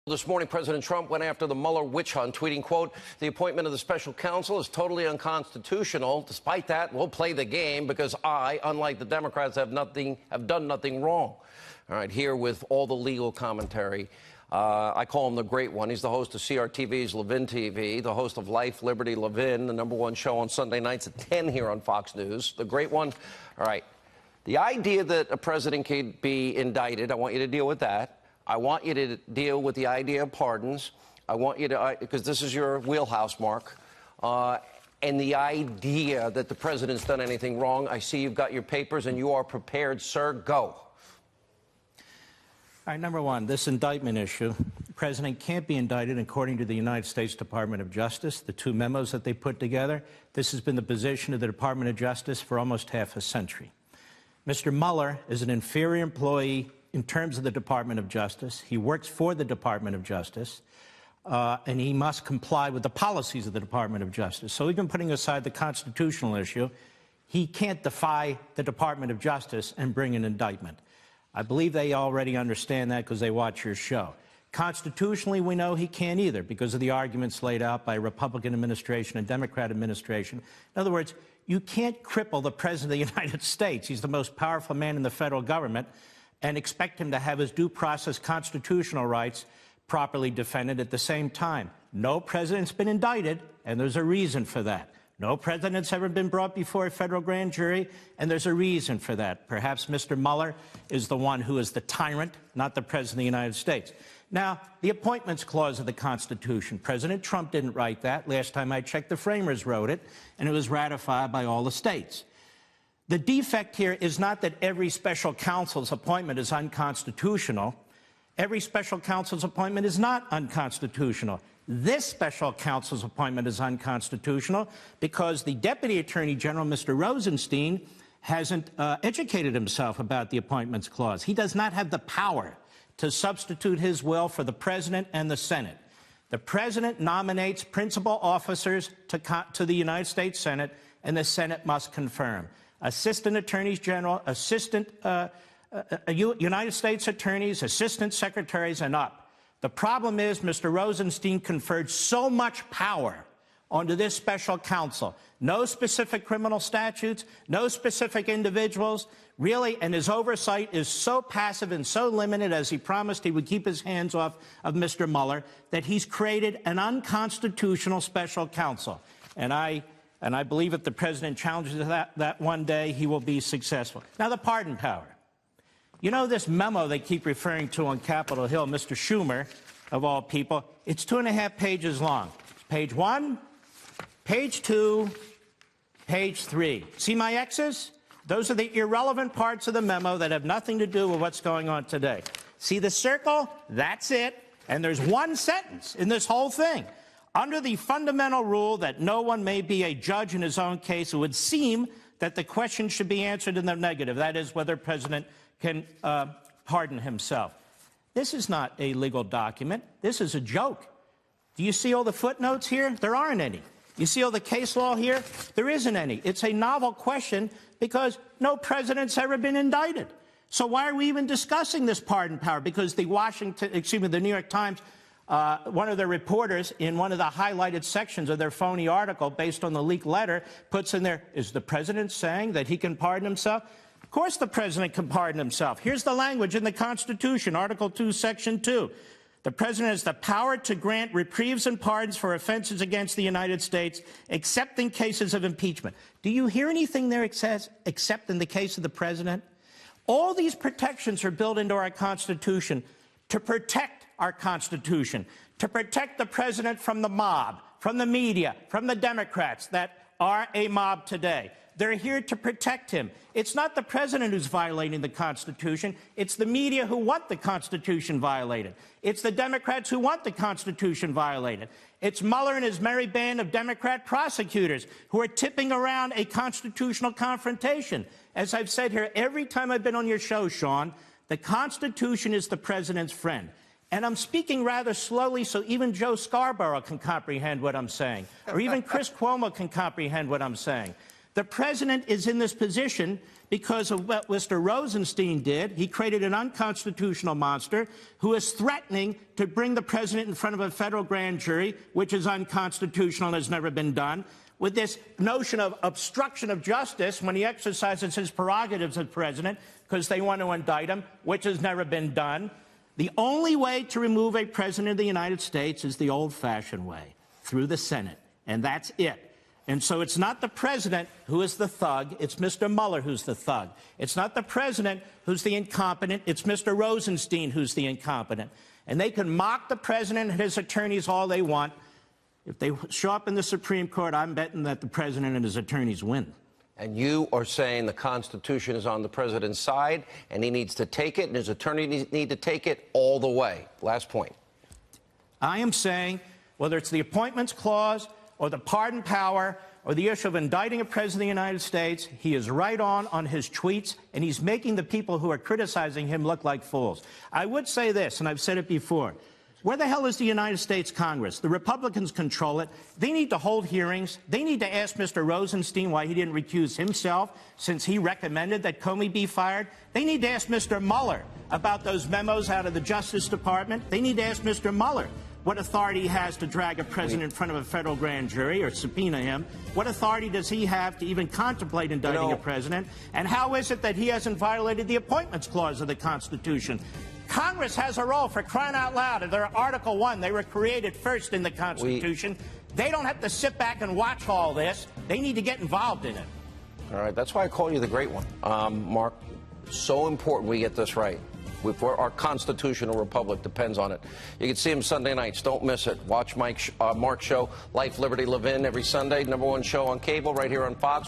This morning, President Trump went after the Mueller witch hunt, tweeting, quote, "The appointment of the special counsel is totally unconstitutional. Despite that, we'll play the game because I, unlike the Democrats, have done nothing wrong." All right, here with all the legal commentary. I call him the Great One. He's the host of CRTV's Levin TV, the host of Life, Liberty, Levin, the #1 show on Sunday nights at 10 here on Fox News. The Great One. All right. The idea that a president can be indicted, I want you to deal with that. I want you to deal with the idea of pardons. I want you to, because this is your wheelhouse, Mark, and the idea that the president's done anything wrong. I see you've got your papers and you are prepared, sir. Go. All right, #1, this indictment issue. The president can't be indicted according to the United States Department of Justice, the two memos that they put together. This has been the position of the Department of Justice for almost half a century. Mr. Mueller is an inferior employee in terms of the Department of Justice. He works for the Department of Justice, and he must comply with the policies of the Department of Justice. So even putting aside the constitutional issue, he can't defy the Department of Justice and bring an indictment. I believe they already understand that because they watch your show. Constitutionally, we know he can't either because of the arguments laid out by Republican administration and Democrat administration. In other words, you can't cripple the President of the United States. He's the most powerful man in the federal government, and expect him to have his due process constitutional rights properly defended at the same time. No president's been indicted, and there's a reason for that. No president's ever been brought before a federal grand jury, and there's a reason for that. Perhaps Mr. Mueller is the one who is the tyrant, not the President of the United States. Now, the Appointments Clause of the Constitution, President Trump didn't write that. Last time I checked, the framers wrote it, and it was ratified by all the states. The defect here is not that every special counsel's appointment is unconstitutional. Every special counsel's appointment is not unconstitutional. This special counsel's appointment is unconstitutional because the Deputy Attorney General, Mr. Rosenstein, hasn't educated himself about the Appointments Clause. He does not have the power to substitute his will for the President and the Senate. The President nominates principal officers to the United States Senate, and the Senate must confirm. Assistant Attorneys General, United States Attorneys, Assistant Secretaries, and up. The problem is Mr. Rosenstein conferred so much power onto this special counsel. No specific criminal statutes, no specific individuals, really, and his oversight is so passive and so limited, as he promised he would keep his hands off of Mr. Mueller, that he's created an unconstitutional special counsel. And I believe if the president challenges that one day, he will be successful. Now, the pardon power. You know this memo they keep referring to on Capitol Hill, Mr. Schumer, of all people, it's 2.5 pages long. It's page 1, page 2, page 3. See my X's? Those are the irrelevant parts of the memo that have nothing to do with what's going on today. See the circle? That's it. And there's one sentence in this whole thing. Under the fundamental rule that no one may be a judge in his own case, it would seem that the question should be answered in the negative. That is, whether the president can pardon himself. This is not a legal document. This is a joke. Do you see all the footnotes here? There aren't any. You see all the case law here? There isn't any. It's a novel question because no president's ever been indicted. So why are we even discussing this pardon power? Because the New York Times, one of their reporters in one of the highlighted sections of their phony article based on the leaked letter puts in there, is the president saying that he can pardon himself? Of course the president can pardon himself. Here's the language in the Constitution, Article 2, Section 2. The president has the power to grant reprieves and pardons for offenses against the United States, except in cases of impeachment. Do you hear anything there it says, except in the case of the president? All these protections are built into our Constitution to protect our Constitution, to protect the president from the mob, from the media, from the Democrats that are a mob today. They're here to protect him. It's not the president who's violating the Constitution. It's the media who want the Constitution violated. It's the Democrats who want the Constitution violated. It's Mueller and his merry band of Democrat prosecutors who are tipping around a constitutional confrontation. As I've said here every time I've been on your show, Sean, the Constitution is the president's friend. And I'm speaking rather slowly so even Joe Scarborough can comprehend what I'm saying, or even Chris Cuomo can comprehend what I'm saying. The president is in this position because of what Mr. Rosenstein did. He created an unconstitutional monster who is threatening to bring the president in front of a federal grand jury, which is unconstitutional and has never been done, with this notion of obstruction of justice when he exercises his prerogatives as president because they want to indict him, which has never been done. The only way to remove a president of the United States is the old-fashioned way, through the Senate, and that's it. And so it's not the president who is the thug, it's Mr. Mueller who's the thug. It's not the president who's the incompetent, it's Mr. Rosenstein who's the incompetent. And they can mock the president and his attorneys all they want. If they show up in the Supreme Court, I'm betting that the president and his attorneys win. And you are saying the Constitution is on the president's side, and he needs to take it, and his attorneys need to take it all the way. Last point. I am saying, whether it's the Appointments Clause or the pardon power or the issue of indicting a president of the United States, he is right on his tweets, and he's making the people who are criticizing him look like fools. I would say this, and I've said it before. Where the hell is the United States Congress? The Republicans control it. They need to hold hearings. They need to ask Mr. Rosenstein why he didn't recuse himself since he recommended that Comey be fired. They need to ask Mr. Mueller about those memos out of the Justice Department. They need to ask Mr. Mueller what authority he has to drag a president in front of a federal grand jury or subpoena him. What authority does he have to even contemplate indicting a president? And how is it that he hasn't violated the Appointments Clause of the Constitution? Congress has a role, for crying out loud. They're Article 1. They were created first in the Constitution. They don't have to sit back and watch all this. They need to get involved in it. All right. That's why I call you the Great One. Mark, so important we get this right. Our constitutional republic depends on it. You can see him Sunday nights. Don't miss it. Watch Mark's show, Life, Liberty, Levin, every Sunday. #1 show on cable right here on Fox.